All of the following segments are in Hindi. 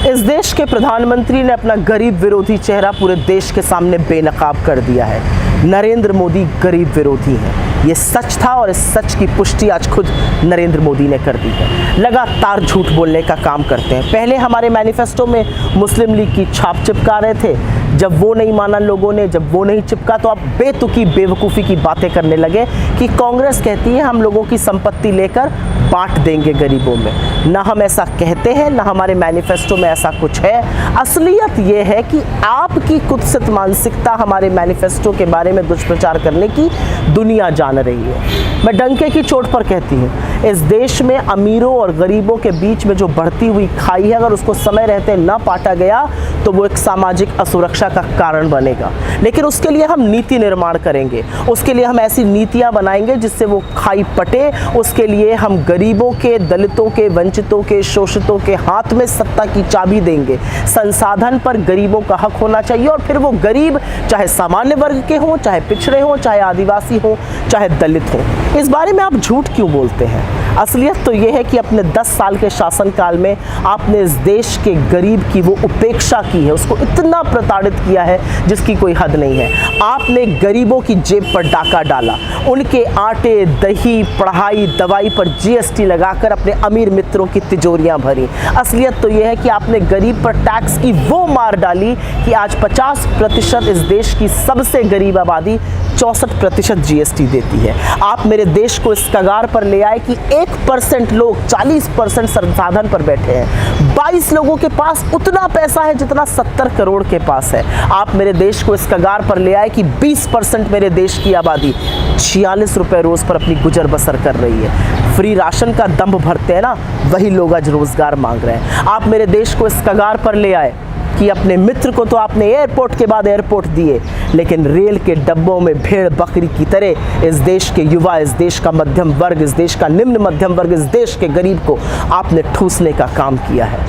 इस देश के प्रधानमंत्री ने अपना गरीब विरोधी चेहरा पूरे देश के सामने बेनकाब कर दिया है। नरेंद्र मोदी गरीब विरोधी हैं। ये सच था और इस सच की पुष्टि आज खुद नरेंद्र मोदी ने कर दी है। लगातार झूठ बोलने का काम करते हैं। पहले हमारे मैनिफेस्टो में मुस्लिम लीग की छाप चिपका रहे थे, जब वो नहीं माना लोगों ने, जब वो नहीं चिपका तो अब बेतुकी बेवकूफ़ी की बातें करने लगे कि कांग्रेस कहती है हम लोगों की संपत्ति लेकर बांट देंगे गरीबों में। ना हम ऐसा कहते हैं, ना हमारे मैनिफेस्टो में ऐसा कुछ है। असलियत ये है कि आपकी कुत्सित मानसिकता हमारे मैनिफेस्टो के बारे में दुष्प्रचार करने की दुनिया जान रही है। मैं डंके की चोट पर कहती हूँ, इस देश में अमीरों और गरीबों के बीच में जो बढ़ती हुई खाई है, अगर उसको समय रहते न पाटा गया तो वो एक सामाजिक असुरक्षा का कारण बनेगा। लेकिन उसके लिए हम नीति निर्माण करेंगे, उसके लिए हम ऐसी नीतियां बनाएंगे जिससे वो खाई पटे। उसके लिए हम गरीबों के, दलितों के, वंचितों के, शोषितों के हाथ में सत्ता की चाबी देंगे। संसाधन पर गरीबों का हक होना चाहिए और फिर वो गरीब चाहे सामान्य वर्ग के हों, चाहे पिछड़े हों, चाहे आदिवासी हों, चाहे दलित हों। इस बारे में आप झूठ क्यों बोलते हैं? असलियत तो ये है कि अपने 10 साल के शासनकाल में आपने इस देश के गरीब की वो उपेक्षा की है, उसको इतना प्रताड़ित किया है जिसकी कोई हद नहीं है। आपने गरीबों की जेब पर डाका डाला, उनके आटे, दही, पढ़ाई, दवाई पर जीएसटी लगाकर अपने अमीर मित्रों की तिजोरियां भरी। असलियत तो ये है कि आपने गरीब पर टैक्स की वो मार डाली कि आज 50% इस देश की सबसे गरीब आबादी 64% जीएसटी देती है। आप मेरे देश को इस कगार पर ले आए कि 1% लोग 40% संसाधन पर बैठे हैं। 22 लोगों के पास उतना पैसा है जितना 70 करोड़ के पास है। आप मेरे देश को इस कगार पर ले आए कि 20% मेरे देश की आबादी 46 रुपए रोज पर अपनी गुजर बसर कर रही है। फ्री राशन का दंभ भरते हैं ना, वही लोग आज रोजगार मांग रहे हैं। आप मेरे देश को इस कगार पर ले आए कि अपने मित्र को तो आपने एयरपोर्ट के बाद एयरपोर्ट दिए, लेकिन रेल के डब्बों में भेड़ बकरी की तरह इस देश के युवा, इस देश का मध्यम वर्ग, इस देश का निम्न मध्यम वर्ग, इस देश के गरीब को आपने ठूसने का काम किया है।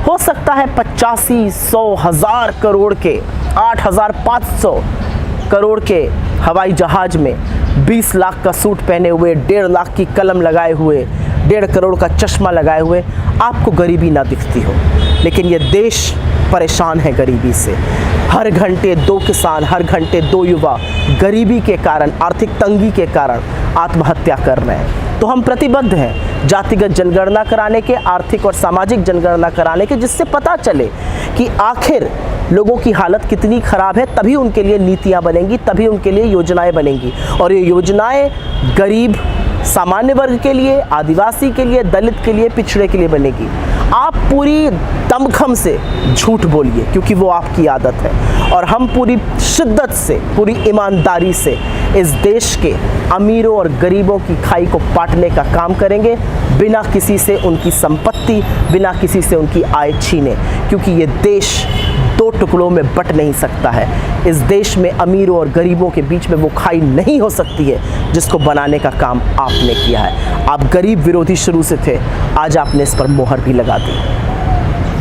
हो सकता है 85, 100, 1000 करोड़ के, 8500 करोड़ के हवाई जहाज में 20 लाख का सूट पहने हुए, 1.5 लाख की कलम लगाए हुए, 1.5 करोड़ का चश्मा लगाए हुए आपको गरीबी ना दिखती हो, लेकिन ये देश परेशान है गरीबी से। हर घंटे 2 किसान, हर घंटे 2 युवा गरीबी के कारण, आर्थिक तंगी के कारण आत्महत्या कर रहे हैं। तो हम प्रतिबद्ध हैं जातिगत जनगणना कराने के, आर्थिक और सामाजिक जनगणना कराने के, जिससे पता चले कि आखिर लोगों की हालत कितनी खराब है। तभी उनके लिए नीतियां बनेंगी, तभी उनके लिए योजनाएं बनेंगी। और ये योजनाएं गरीब, सामान्य वर्ग के लिए, आदिवासी के लिए, दलित के लिए, पिछड़े के लिए बनेगी। आप पूरी दमखम से झूठ बोलिए क्योंकि वो आपकी आदत है, और हम पूरी शिद्दत से, पूरी ईमानदारी से इस देश के अमीरों और गरीबों की खाई को पाटने का काम करेंगे, बिना किसी से उनकी संपत्ति, बिना किसी से उनकी आय छीने, क्योंकि ये देश 2 टुकड़ों में बट नहीं सकता है। इस देश में अमीरों और गरीबों के बीच में वो खाई नहीं हो सकती है जिसको बनाने का काम आपने किया है। आप गरीब विरोधी शुरू से थे, आज आपने इस पर मोहर भी लगा दी।